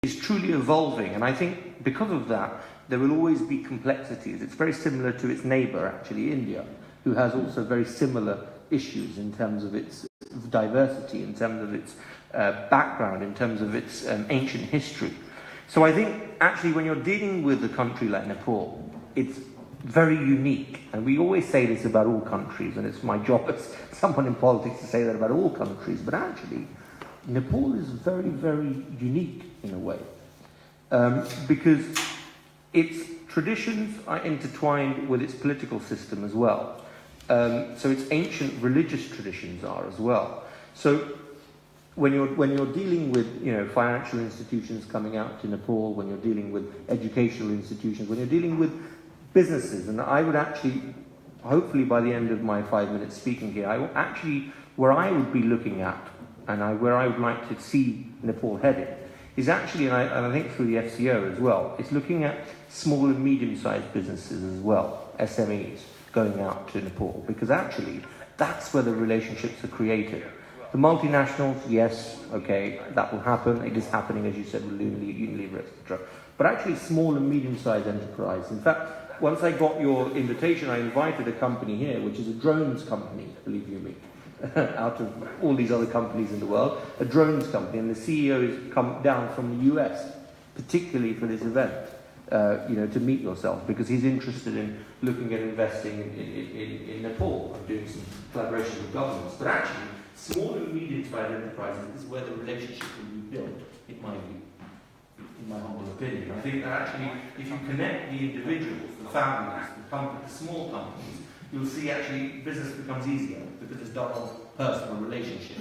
is truly evolving, and I think because of that, there will always be complexities. It's very similar to its neighbour, actually, India, who has also very similar issues in terms of its diversity, in terms of its background, in terms of its ancient history. So I think, actually, when you're dealing with a country like Nepal, it's very unique. And we always say this about all countries, and it's my job as someone in politics to say that about all countries, but actually, Nepal is very, very unique in a way. Because its traditions are intertwined with its political system as well. So its ancient religious traditions are as well. So when you're dealing with financial institutions coming out to Nepal, when you're dealing with educational institutions, when you're dealing with businesses, and I would actually, hopefully by the end of my 5 minutes speaking here, where I would be looking at, and where I would like to see Nepal headed, is actually, and I think through the FCO as well, it's looking at small and medium-sized businesses as well, SMEs, going out to Nepal, because actually that's where the relationships are created. The multinationals, yes, okay, that will happen. It is happening, as you said, with Unilever, etc. But actually small and medium-sized enterprise. In fact, once I got your invitation, I invited a company here, which is a drones company, believe you me, out of all these other companies in the world, a drones company, and the CEO has come down from the US, particularly for this event, to meet yourself, because he's interested in looking at investing in Nepal and doing some collaboration with governments. But actually, small and medium-sized enterprises is where the relationship will be built, in my view, in my humble opinion. I think that actually, if you connect the individuals, the families, the small companies, you'll see actually business becomes easier because it's done on personal relationships.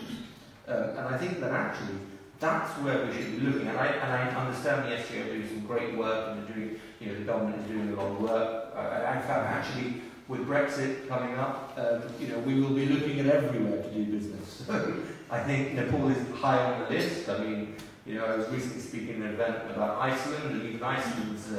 And I think that actually that's where we should be looking. And I understand the SGO are doing some great work, and they're doing, the government is doing a lot of work. In fact, actually, with Brexit coming up, we will be looking at everywhere to do business. I think Nepal is high on the list. I mean, I was recently speaking at an event about Iceland, and even Iceland's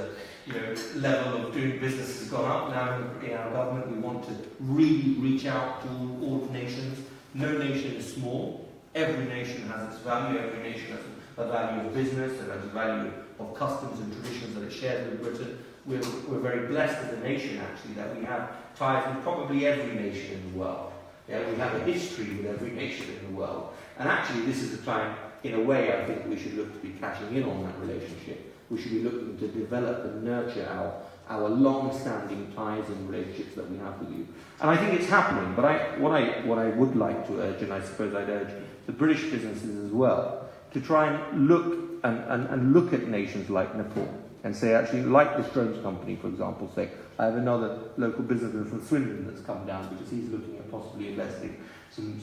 level of doing business has gone up. Now in our government, we want to really reach out to all nations. No nation is small. Every nation has its value. Every nation has a value of business, and has a value of customs and traditions that it shares with Britain. We're very blessed as a nation, actually, that we have ties with probably every nation in the world. Yeah, we have a history with every nation in the world. And actually, this is the time, in a way, I think we should look to be cashing in on that relationship. We should be looking to develop and nurture our long-standing ties and relationships that we have with you. And I think it's happening. But what I would like to urge, and I suppose I'd urge the British businesses as well, to try and look and look at nations like Nepal and say, actually, like this drones company, for example, say, I have another local businessman from Swindon that's come down because he's looking at possibly investing some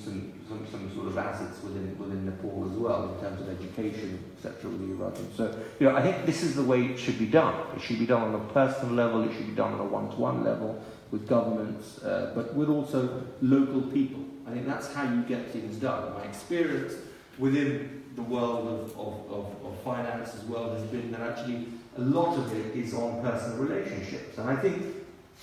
sort of assets within Nepal as well, in terms of education, etc. with you, right? So, I think this is the way it should be done. It should be done on a personal level. It should be done on a one-to-one level with governments, but with also local people. I think that's how you get things done. My experience within the world of finance as well has been that actually a lot of it is on personal relationships. And I think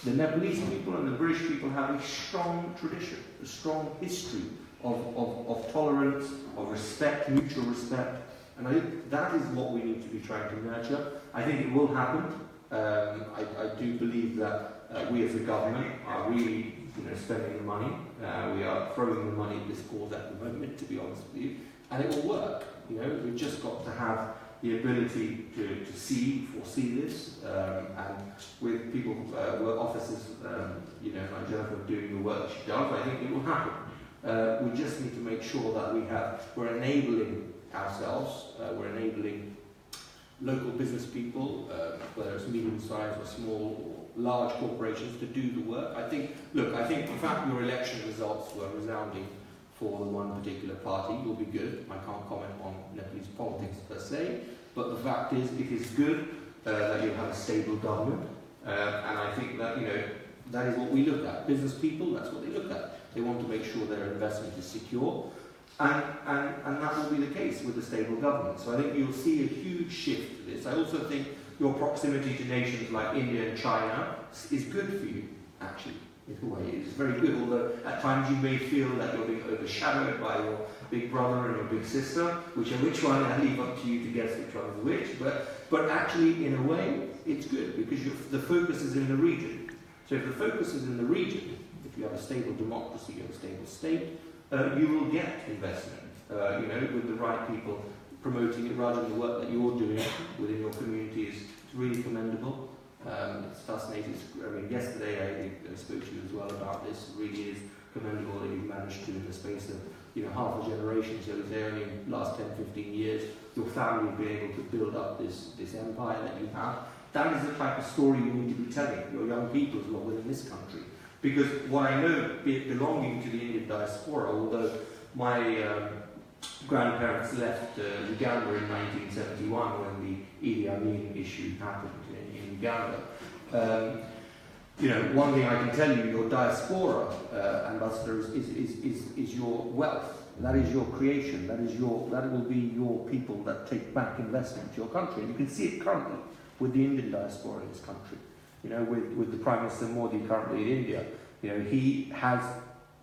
the Nepalese people and the British people have a strong tradition, a strong history of tolerance, of respect, mutual respect. And I think that is what we need to be trying to nurture. I think it will happen. I do believe that we as a government are really spending the money. We are throwing the money at this cause at the moment, to be honest with you. And it will work. We've just got to have the ability to foresee this, and with people, officers, like Jennifer doing the work she does, I think it will happen. We just need to make sure that we're enabling ourselves, we're enabling local business people, whether it's medium-sized or small or large corporations, to do the work. I think the fact your election results were resounding for the one particular party will be good. I can't comment on Nepalese politics per se, but the fact is, it is good that you have a stable government, and I think that that is what we look at. Business people, that's what they look at. They want to make sure their investment is secure, and that will be the case with a stable government. So I think you'll see a huge shift to this. I also think your proximity to nations like India and China is good for you, actually. in a way. It's very good, although at times you may feel that you're being overshadowed by your big brother and your big sister, which one, I leave up to you to guess which one is which, but actually, in a way, it's good, because the focus is in the region. So if the focus is in the region, if you have a stable democracy or a stable state, you will get investment, with the right people promoting it, rather than the work that you're doing within your community is really commendable. It's fascinating. I mean, yesterday I spoke to you as well about this. It really is commendable that you've managed to, in the space of half a generation, so it's only in the last 10, 15 years, your family will be able to build up this empire that you have. That is the type of story you need to be telling your young people as well within this country. Because what I know, belonging to the Indian diaspora, although my grandparents left Uganda in 1971 when the Idi Amin issue happened in Uganda. One thing I can tell you, your diaspora, ambassador, is your wealth. That is your creation. That will be your people that take back investment to your country. And you can see it currently with the Indian diaspora in this country. With the Prime Minister Modi currently in India, he has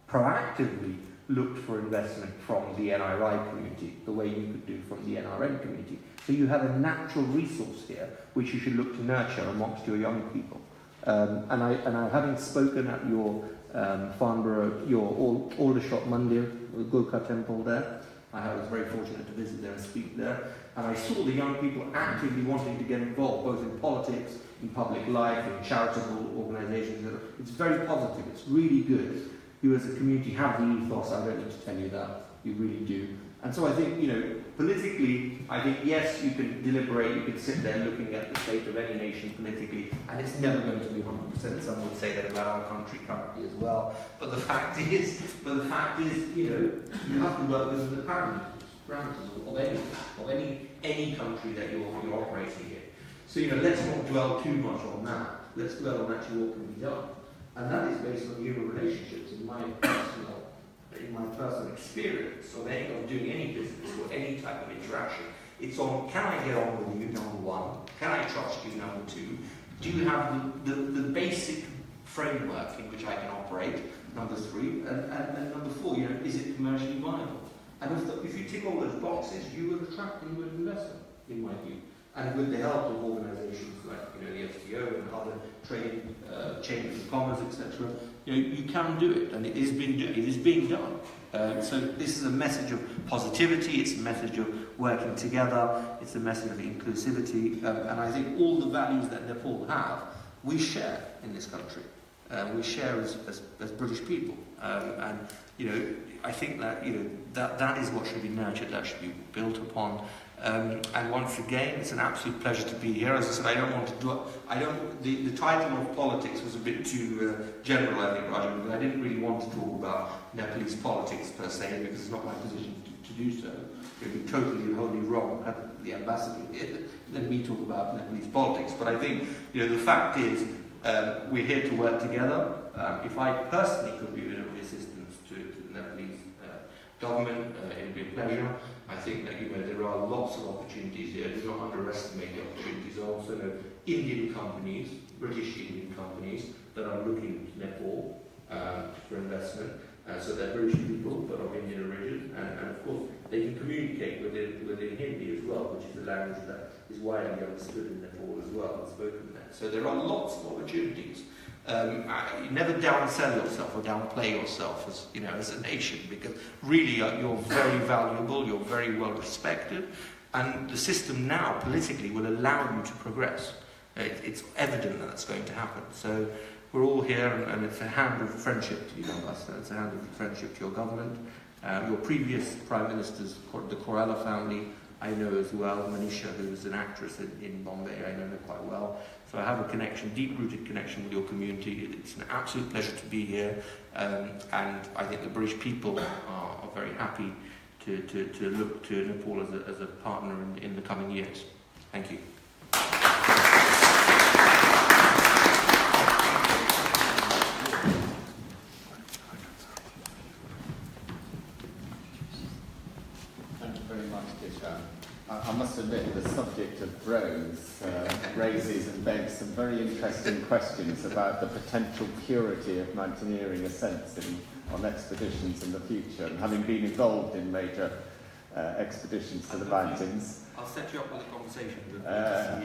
proactively looked for investment from the NRI community, the way you could do from the NRM community. So you have a natural resource here, which you should look to nurture amongst your young people. And I, having spoken at your Farnborough, your Aldershot Mandir, the Gurkha temple there, I was very fortunate to visit there and speak there, and I saw the young people actively wanting to get involved, both in politics, in public life, in charitable organisations. It's very positive, it's really good. You as a community have the ethos, I don't need to tell you that, you really do. And so I think, politically, I think, yes, you can deliberate, you can sit there looking at the state of any nation politically, and it's never going to be 100%. Some would say that about our country currently as well. But the fact is, you have to work within the parameters of any country that you're operating in. So, let's not dwell too much on that. Let's dwell on actually what can be done. And that is based on human relationships, in my personal experience of doing any business or any type of interaction. It's on, can I get on with you, number one? Can I trust you, number two? Do you have the basic framework in which I can operate, number three? And number four, is it commercially viable? And if you tick all those boxes, you will attract and you will invest in my view. And with the help of organisations like the FTO and other trade chambers of commerce, etc., you can do it, and it is being done. So this is a message of positivity. It's a message of working together. It's a message of inclusivity, and I think all the values that Nepal have, we share in this country. We share as British people, and I think that that is what should be nurtured. That should be built upon. And once again, it's an absolute pleasure to be here. As I said, I don't want to do. The title of politics was a bit too general, I think, Rajan, because I didn't really want to talk about Nepalese politics per se, because it's not my position to do so. It would be totally and wholly wrong had the ambassador here than me talk about Nepalese politics. But I think the fact is we're here to work together. If I personally could be of assistance to the Nepalese government, it would be a pleasure. I think that there are lots of opportunities here. Do not underestimate the opportunities. I also know Indian companies, British Indian companies, that are looking to Nepal for investment. So they're British people, but of Indian origin, and of course they can communicate within Hindi as well, which is a language that is widely understood in Nepal as well and spoken there. So there are lots of opportunities. You never downsell yourself or downplay yourself as a nation, because really you're very valuable, you're very well respected, and the system now politically will allow you to progress. It's evident that that's going to happen. So we're all here, and it's a hand of friendship to you, Ambassador. It's a hand of friendship to your government. Your previous Prime Ministers, the Corella family, I know as well. Manisha, who was an actress in Bombay, I know her quite well. So I have a connection, deep-rooted connection with your community. It's an absolute pleasure to be here, and I think the British people are very happy to look to Nepal as a partner in the coming years. Thank you. Thank you very much, Kishan. I must admit, the subject of drones raises and begs some very interesting questions about the potential purity of mountaineering ascents on expeditions in the future. And having been involved in major expeditions to the mountains, I'll set you up with a conversation.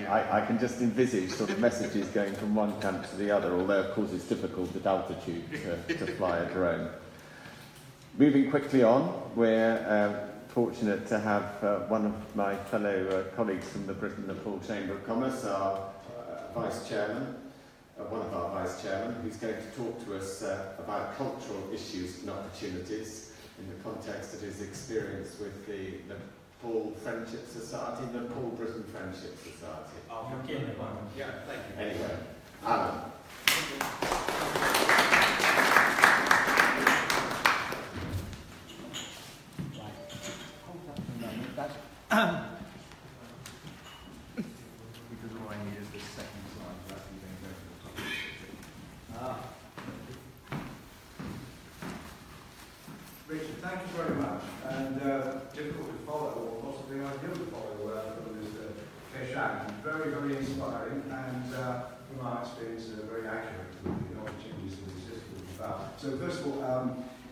I can just envisage sort of messages going from one camp to the other, although of course it's difficult at altitude to fly a drone. Moving quickly on, we're fortunate to have one of my fellow colleagues from the Britain-Nepal Chamber of Commerce, our Vice Chairman, one of our Vice Chairmen, who's going to talk to us about cultural issues and opportunities in the context of his experience with the Nepal Friendship Society, Nepal Britain Friendship Society. I'll begin at the moment. Yeah, thank you. Anyway, Alan. Because all I need is this second slide rather than go to the public. Richard, thank you very much. And difficult to follow, or possibly ideal to follow, from Mr. Keshan. Very, very inspiring, and from our experience, very accurate with the opportunities that exist with Nepal. So first of all,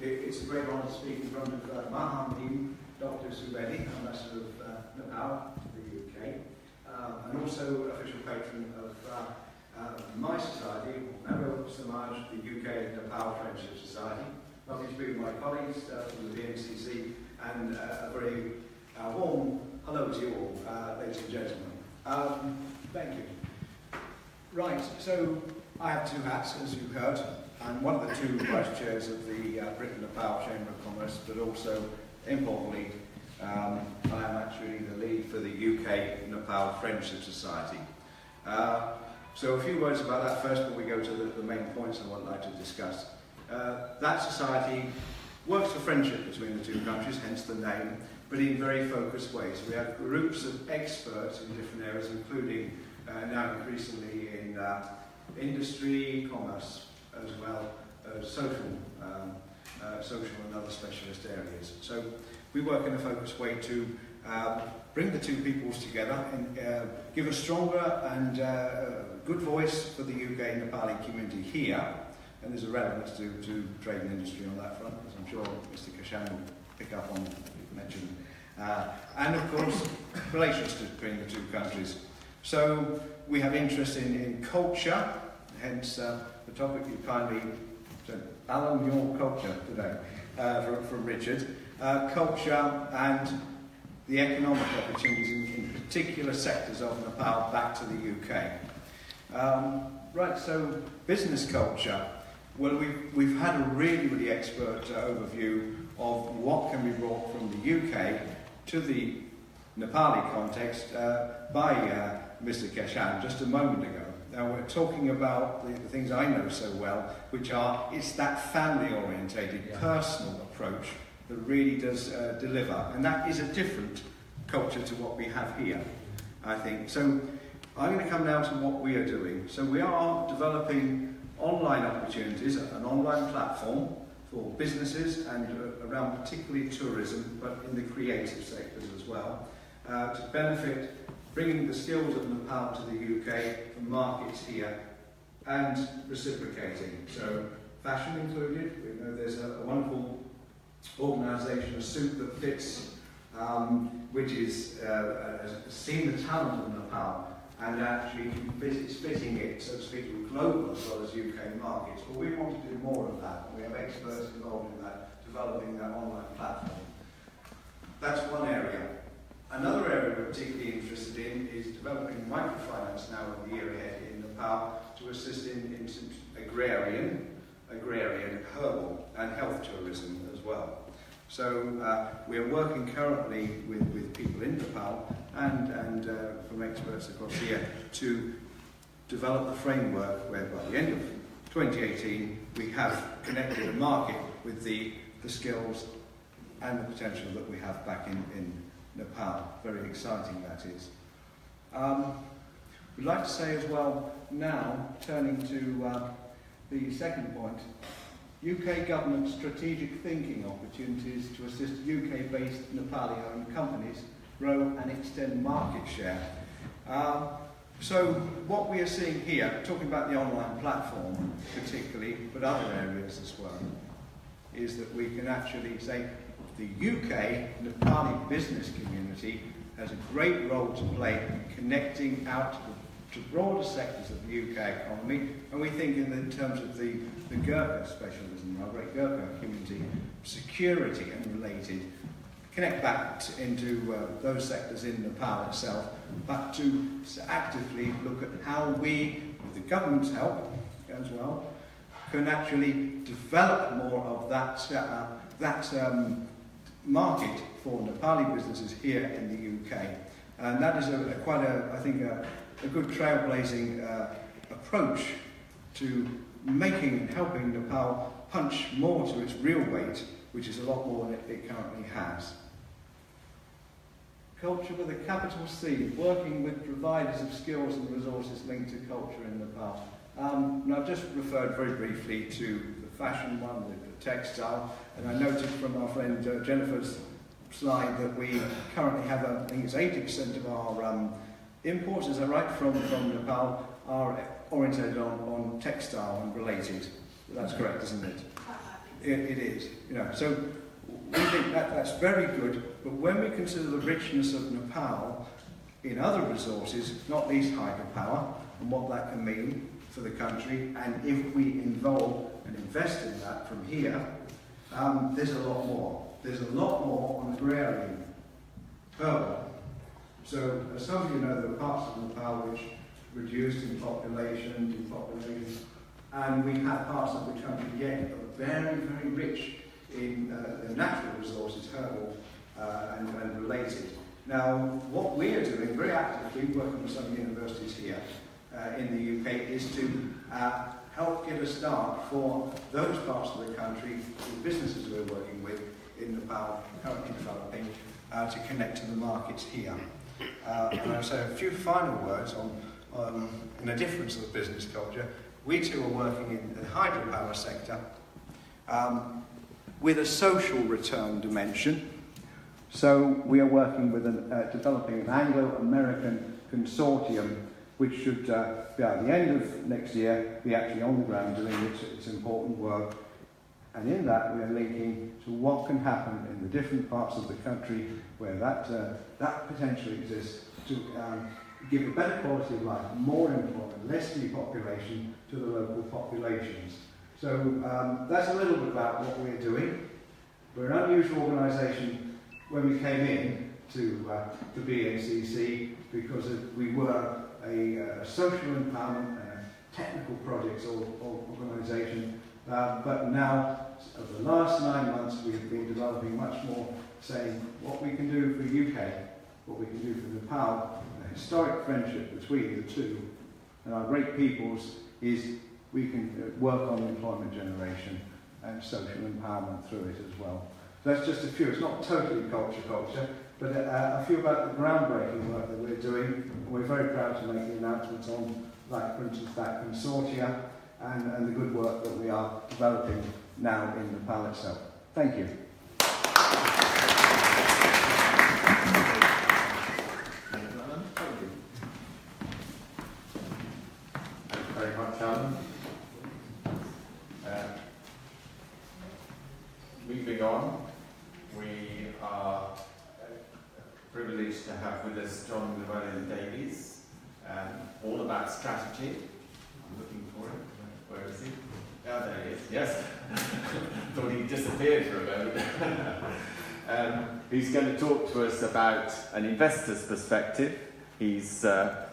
it's a great honour to speak in front of Mahamdim, Dr. Subedi, Ambassador of Nepal to the UK, and also official patron of my society, Nero Samaj, the UK Nepal Friendship Society. Lovely to be with my colleagues from the BNCC, and a very warm hello to you all, ladies and gentlemen. Thank you. Right, so I have two hats, as you heard, and one of the two vice chairs of the Britain-Nepal Chamber of Commerce, but also, importantly, I am actually the lead for the UK Nepal Friendship Society. So a few words about that first before we go to the main points I would like to discuss. That society works for friendship between the two countries, hence the name, but in very focused ways. We have groups of experts in different areas, including now increasingly in industry, commerce, as well as social and other specialist areas. So we work in a focused way to bring the two peoples together and give a stronger and good voice for the UK Nepali community here. And there's a relevance to trade and industry on that front, as I'm sure Mr. Kashan will pick up on, mentioned. And of course, relations between the two countries. So we have interest in culture, hence the topic you kindly said, Alan, your culture today, from Richard. Culture and the economic opportunities in particular sectors of Nepal back to the UK. Right, so business culture. Well, we've had a really, really expert overview of what can be brought from the UK to the Nepali context by Mr. Keshan just a moment ago. Now we're talking about the things I know so well, which are, it's that family-orientated, personal approach that really does deliver. And that is a different culture to what we have here, I think. So I'm going to come now to what we are doing. So we are developing online opportunities, an online platform for businesses and around particularly tourism, but in the creative sectors as well, to benefit bringing the skills of Nepal to the UK from markets here and reciprocating. So fashion included. We know there's a wonderful organisation, a suit that fits, which is has seen the talent of Nepal and actually is fitting it, so to speak, with global as well as UK markets. But we want to do more of that, and we have experts involved in that, developing that online platform. That's one area. Another area we're particularly interested in is developing microfinance now in the year ahead in Nepal to assist in agrarian, herbal and health tourism as well. So we are working currently with people in Nepal and from experts across here to develop the framework where by the end of 2018 we have connected a market with the skills and the potential that we have back in Nepal. Very exciting that is. We'd like to say as well now, turning to the second point, UK government strategic thinking opportunities to assist UK-based Nepali-owned companies grow and extend market share. So what we are seeing here, talking about the online platform particularly, but other areas as well, is that we can actually say the UK Nepali business community has a great role to play in connecting out to broader sectors of the UK economy, and we think in terms of the Gurkha specialism, our great Gurkha community, security and related, connect back into those sectors in Nepal itself, but to actively look at how we, with the government's help as well, can actually develop more of that market for Nepali businesses here in the UK. And that is I think a good trailblazing approach to making and helping Nepal punch more to its real weight, which is a lot more than it currently has. Culture with a capital C, working with providers of skills and resources linked to culture in Nepal. And I've just referred very briefly to the fashion one, the textile, and I noted from our friend Jennifer's slide that we currently have, I think it's 80% of our imports, is that right, from Nepal are orientated on textile and related. That's correct, isn't it? It is. So we think that's very good, but when we consider the richness of Nepal in other resources, not least hydropower, and what that can mean for the country, and if we involve and invest in that from here, there's a lot more. There's a lot more on agrarian, herbal. So, as some of you know, there are parts of Nepal which reduced in population, depopulated, and we have parts of the country yet that are very, very rich in the natural resources, herbal and related. Now, what we are doing very actively, working with some universities here in the UK, is to help get a start for those parts of the country, the businesses we're working with in Nepal, currently developing, to connect to the markets here. And I'll say a few final words on the difference of the business culture. We too are working in the hydropower sector with a social return dimension. So we are working with developing an Anglo-American consortium which should, at the end of next year, be actually on the ground doing its important work. And in that, we are linking to what can happen in the different parts of the country where that potential exists to give a better quality of life, more employment, less depopulation to the local populations. So that's a little bit about what we're doing. We're an unusual organisation when we came in to BNCC because we were a social empowerment and a technical projects organisation. But now, over the last 9 months, we have been developing much more, saying what we can do for the UK, what we can do for Nepal, the historic friendship between the two, and our great peoples is we can work on employment generation and social empowerment through it as well. So that's just a few. It's not totally culture, but a few about the groundbreaking work that we're doing. And we're very proud to make the announcements on, like, for instance, that consortia and the good work that we are developing now in Nepal itself. Thank you. Thank you very much, Alan. Moving on, we are privileged to have with us John Llewellyn-Davies, all about strategy. I'm looking for him. Where is he? Oh, there he is. Yes. Thought he disappeared for a moment. He's going to talk to us about an investor's perspective. He's a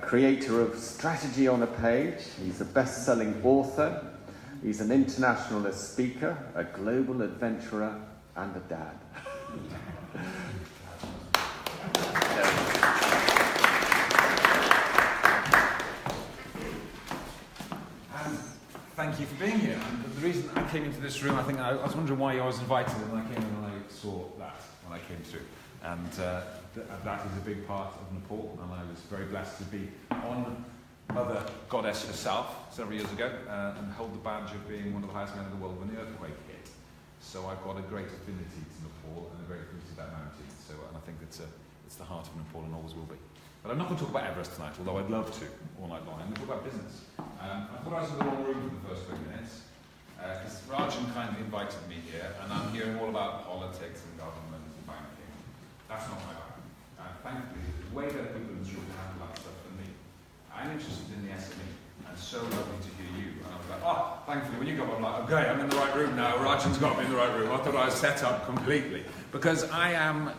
creator of Strategy on a Page. He's a best-selling author. He's an internationalist speaker, a global adventurer, and a dad. Thank you for being here. And the reason I came into this room, I think I was wondering why I was invited, and I came in and I saw that when I came through. And that is a big part of Nepal, and I was very blessed to be on Mother Goddess herself several years ago and hold the badge of being one of the highest men in the world when the earthquake hit. So I've got a great affinity to Nepal and a great affinity to that mountain. So, and I think it's the heart of Nepal and always will be. But I'm not going to talk about Everest tonight, although I'd love to all night long. I'm going to talk about business. I thought I was in the wrong room for the first 20 minutes, because Rajan kindly invited me here, and I'm hearing all about politics and government and banking. That's not my background. Thankfully, there's way better people in this room to handle that stuff than me. I'm interested in the SME, and so lovely to hear you. And I was like, oh, thankfully, when you got up, I'm like, okay, I'm in the right room now. Rajan's got me in the right room. I thought I was set up completely. Because I am,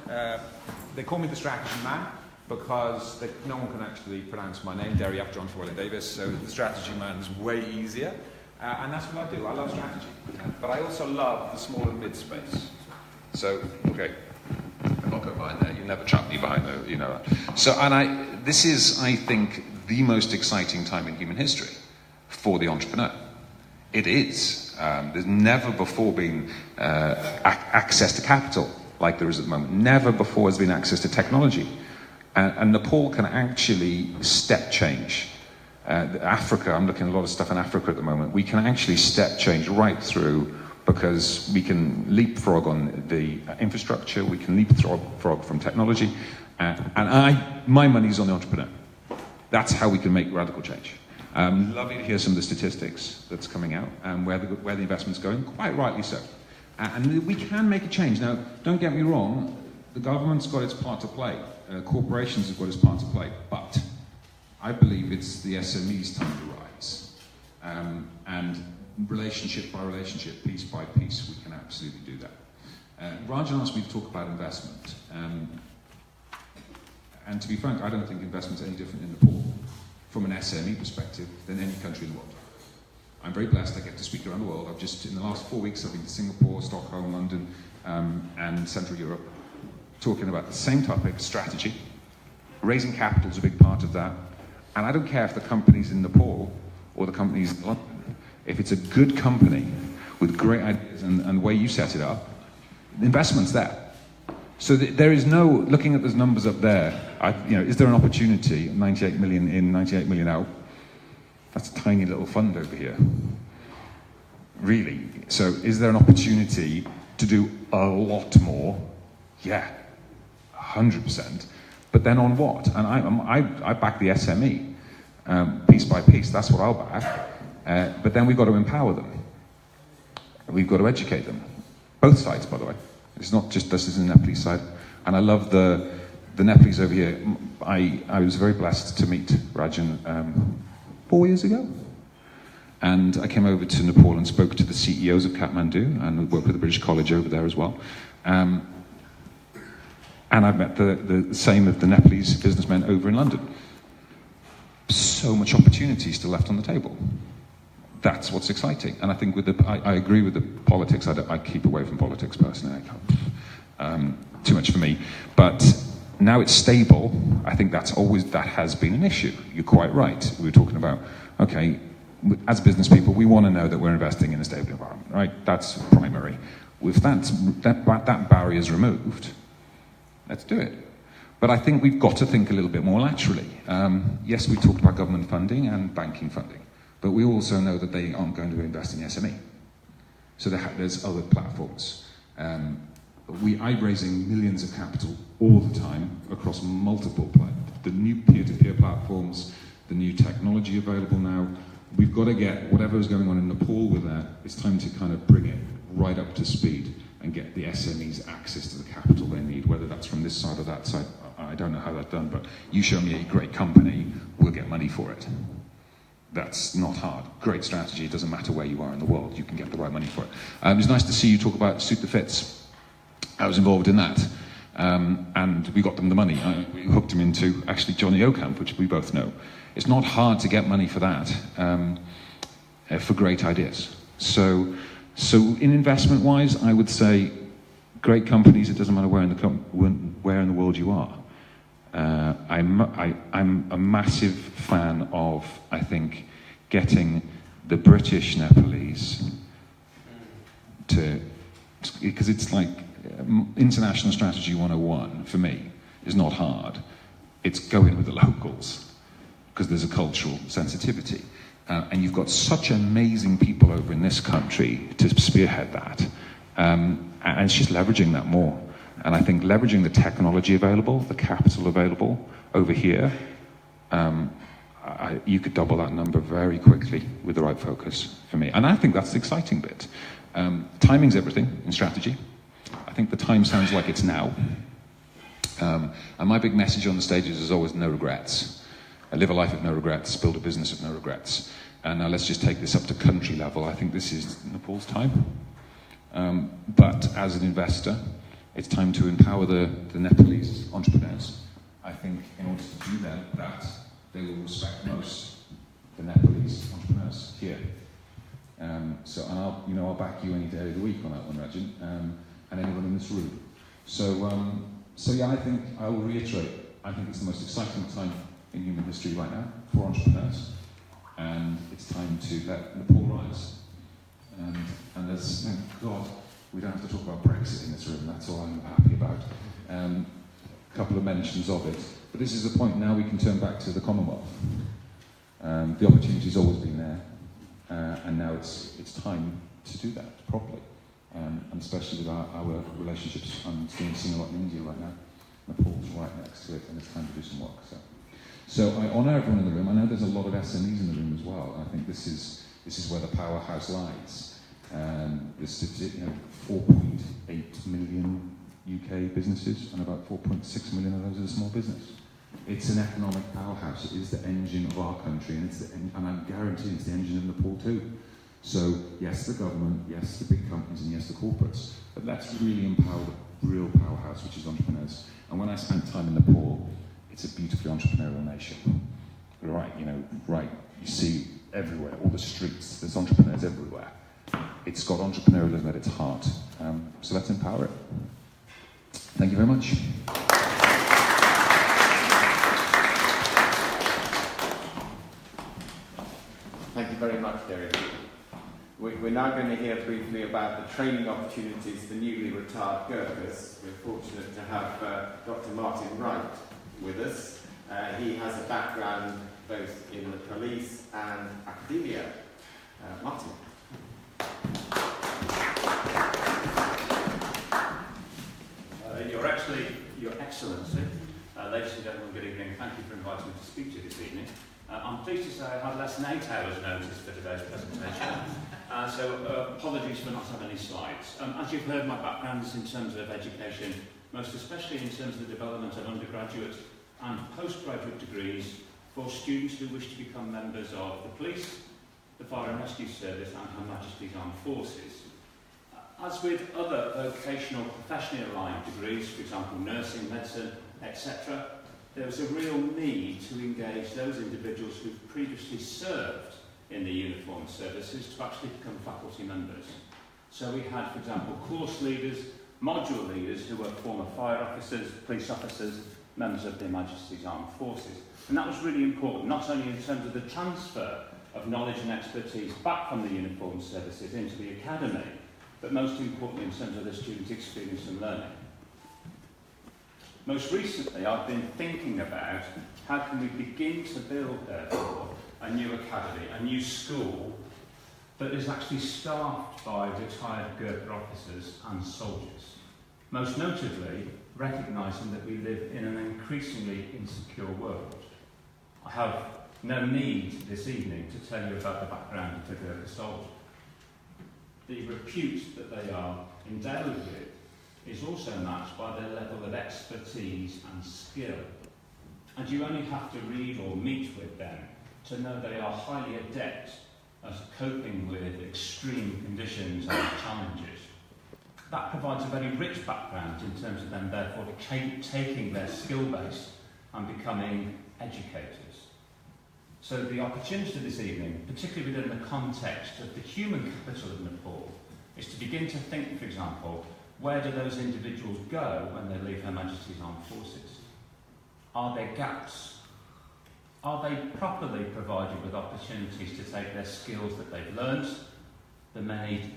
they call me the strategy man, because no one can actually pronounce my name, Derry John Llewellyn Davis, so the strategy man is way easier. And that's what I do. I love strategy. But I also love the small and mid space. So, okay. I'm not going behind there. You never trap me behind there, you know that. So, this is, I think, the most exciting time in human history for the entrepreneur. It is. There's never before been access to capital like there is at the moment. Never before has been access to technology. And Nepal can actually step change. Africa, I'm looking at a lot of stuff in Africa at the moment. We can actually step change right through, because we can leapfrog on the infrastructure, we can leapfrog from technology, my money's on the entrepreneur. That's how we can make radical change. Lovely to hear some of the statistics that's coming out and where the investment's going, quite rightly so. And we can make a change. Now, don't get me wrong, the government's got its part to play. Corporations have got its part to play, but I believe it's the SME's time to rise. And relationship by relationship, piece by piece, we can absolutely do that. Rajan asked me to talk about investment. And to be frank, I don't think investment's any different in Nepal from an SME perspective than any country in the world. I'm very blessed. I get to speak around the world. In the last 4 weeks, I've been to Singapore, Stockholm, London, and Central Europe, talking about the same topic, strategy. Raising capital is a big part of that. And I don't care if the company's in Nepal or the company's in London. If it's a good company with great ideas and the way you set it up, the investment's there. So there is no, looking at those numbers up there, is there an opportunity, 98 million in, 98 million out? That's a tiny little fund over here. Really. So is there an opportunity to do a lot more? Yeah, 100%. But then on what? And I back the SME, piece by piece. That's what I'll back. But then we've got to empower them. We've got to educate them. Both sides, by the way. It's not just this is the Nepalese side. And I love the Nepalese over here. I was very blessed to meet Rajan 4 years ago. And I came over to Nepal and spoke to the CEOs of Kathmandu and worked with the British College over there as well. And I've met the same of the Nepalese businessmen over in London. So much opportunity still left on the table. That's what's exciting. And I think I agree with the politics. I keep away from politics personally. Too much for me. But now it's stable. I think that has been an issue. You're quite right. We were talking about, okay, as business people, we want to know that we're investing in a stable environment, right? That's primary. If that barrier is removed, let's do it. But I think we've got to think a little bit more laterally. Yes, we talked about government funding and banking funding, but we also know that they aren't going to invest in the SME. So there's other platforms. I'm raising millions of capital all the time across multiple platforms. The new peer-to-peer platforms, the new technology available now. We've got to get whatever is going on in Nepal with that. It's time to kind of bring it right up to speed and get the SMEs access to the capital they need, whether that's from this side or that side. I don't know how that's done, but you show me a great company, we'll get money for it. That's not hard. Great strategy. It doesn't matter where you are in the world. You can get the right money for it. It was nice to see you talk about Suit the Fits. I was involved in that. And we got them the money. We hooked them into, actually, Johnny Ocamp, which we both know. It's not hard to get money for that, for great ideas. So in investment-wise, I would say great companies, it doesn't matter where in the world you are. I'm a massive fan of, I think, getting the British Nepalese because it's like international strategy 101 for me is not hard. It's going with the locals because there's a cultural sensitivity. And you've got such amazing people over in this country to spearhead that. And it's just leveraging that more. And I think leveraging the technology available, the capital available over here, you could double that number very quickly with the right focus for me. And I think that's the exciting bit. Timing's everything in strategy. I think the time sounds like it's now. And my big message on the stages is always no regrets. Live a life of no regrets, build a business of no regrets. And now let's just take this up to country level. I think this is Nepal's time. But as an investor, it's time to empower the Nepalese entrepreneurs. I think in order to do that, they will respect most the Nepalese entrepreneurs here. And I'll back you any day of the week on that one, Rajan, and anyone in this room. So yeah, I think I will reiterate. I think it's the most exciting time in human history right now for entrepreneurs, and it's time to let Nepal rise. And there's, thank God, we don't have to talk about Brexit in this room. That's all I'm happy about. A couple of mentions of it. But this is the point now we can turn back to the Commonwealth. The opportunity's always been there, and now it's time to do that properly. And especially with our relationships. I'm seeing a lot in India right now. Nepal's right next to it, and it's time to do some work. So I honour everyone in the room. I know there's a lot of SMEs in the room as well. I think this is where the powerhouse lies. There's 4.8 million UK businesses, and about 4.6 million of those are small business. It's an economic powerhouse. It is the engine of our country, and I'm guaranteeing it's the engine of Nepal too. So yes, the government, yes, the big companies, and yes, the corporates. But let's really empower the real powerhouse, which is entrepreneurs. And when I spent time in Nepal, it's a beautifully entrepreneurial nation. Right, you see everywhere, all the streets, there's entrepreneurs everywhere. It's got entrepreneurialism at its heart. So let's empower it. Thank you very much. Thank you very much, Derek. We're now going to hear briefly about the training opportunities for newly retired Gurkhas. We're fortunate to have Dr. Martin Wright with us. He has a background both in the police and academia. Martin. Your Excellency, ladies and gentlemen, good evening. Thank you for inviting me to speak to you this evening. I'm pleased to say I had less than 8 hours notice for today's presentation, so apologies for not having any slides. As you've heard, my background is in terms of education, most especially in terms of the development of undergraduate and postgraduate degrees for students who wish to become members of the police, the Fire and Rescue Service and Her Majesty's Armed Forces. As with other vocational professionally aligned degrees, for example nursing, medicine, etc., there was a real need to engage those individuals who've previously served in the uniformed services to actually become faculty members. So we had, for example, course leaders, module leaders who were former fire officers, police officers, members of Their Majesty's Armed Forces. And that was really important, not only in terms of the transfer of knowledge and expertise back from the uniformed services into the academy, but most importantly in terms of the student experience and learning. Most recently, I've been thinking about how can we begin to build, therefore, a new academy, a new school that is actually staffed by retired Gurkha officers and soldiers. Most notably, recognising that we live in an increasingly insecure world. I have no need this evening to tell you about the background of the Gurkha soldier. The repute that they are endowed with is also matched by their level of expertise and skill. And you only have to read or meet with them to know they are highly adept at coping with extreme conditions and challenges. That provides a very rich background in terms of them therefore taking their skill base and becoming educators. So the opportunity this evening, particularly within the context of the human capital of Nepal, is to begin to think, for example, where do those individuals go when they leave Her Majesty's Armed Forces? Are there gaps? Are they properly provided with opportunities to take their skills that they've learned, the many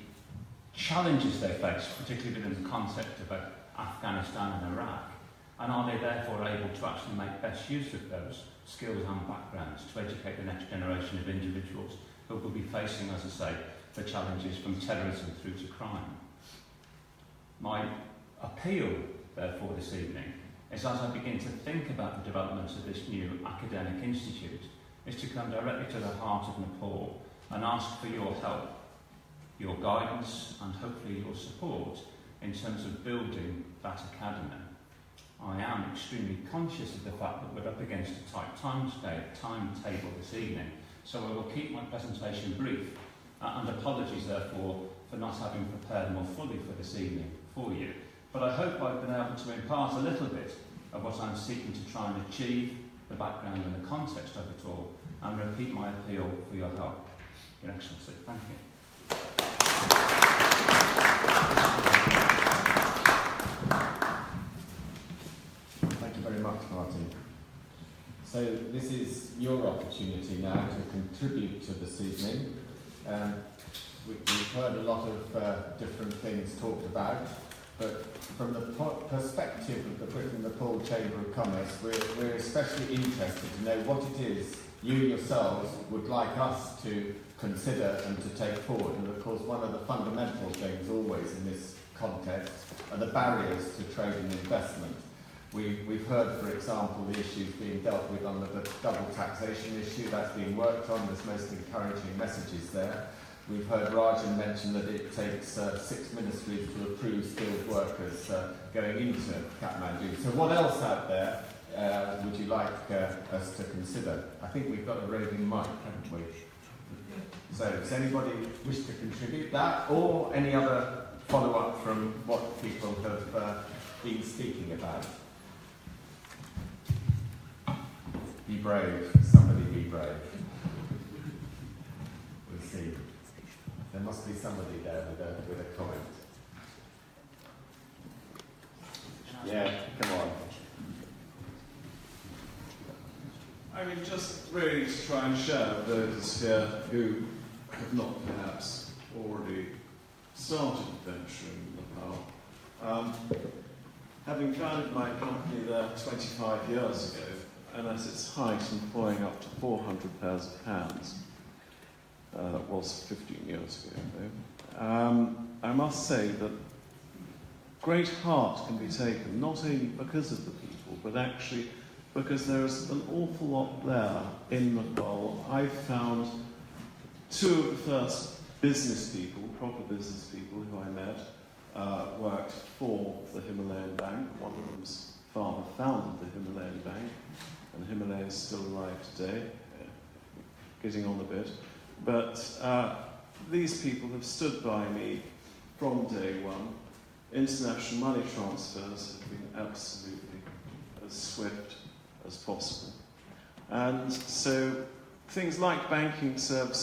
challenges they face, particularly within the context of Afghanistan and Iraq, and are they therefore able to actually make best use of those skills and backgrounds to educate the next generation of individuals who will be facing, as I say, the challenges from terrorism through to crime? My appeal therefore, this evening, is as I begin to think about the development of this new academic institute, is to come directly to the heart of Nepal and ask for your help, your guidance, and hopefully your support in terms of building that academy. I am extremely conscious of the fact that we're up against a tight timetable this evening, so I will keep my presentation brief, and apologies therefore for not having prepared more fully for this evening for you. But I hope I've been able to impart a little bit of what I'm seeking to try and achieve, the background and the context of it all, and repeat my appeal for your help. Your Excellency, thank you. Thank you very much, Martin. So this is your opportunity now to contribute to this evening. We've heard a lot of different things talked about, but from the perspective of the Britain-Nepal Chamber of Commerce, we're especially interested to know what it is you yourselves would like us to consider and to take forward. And of course, one of the fundamental things always in this context are the barriers to trade and investment. We've heard, for example, the issues being dealt with on the double taxation issue. That's being worked on. There's most encouraging messages there. We've heard Rajan mention that it takes 6 ministries to approve skilled workers going into Kathmandu. So what else out there would you like us to consider? I think we've got a roving mic, haven't we? So does anybody wish to contribute that, or any other follow-up from what people have been speaking about? Be brave. Somebody be brave. We'll see. There must be somebody there with a comment. Yeah, come on. I mean, just really to try and share with those here who have not perhaps already started adventuring in Nepal. Having founded my company there 25 years ago, and at its height employing up to £400,000, that was 15 years ago, though, I must say that great heart can be taken, not only because of the people, but actually because there is an awful lot there in Nepal. I've found two of the first business people, proper business people who I met, worked for the Himalayan Bank. One of them's father founded the Himalayan Bank, and the Himalayas still alive today, getting on a bit. But these people have stood by me from day one. International money transfers have been absolutely as swift as possible. And so things like banking services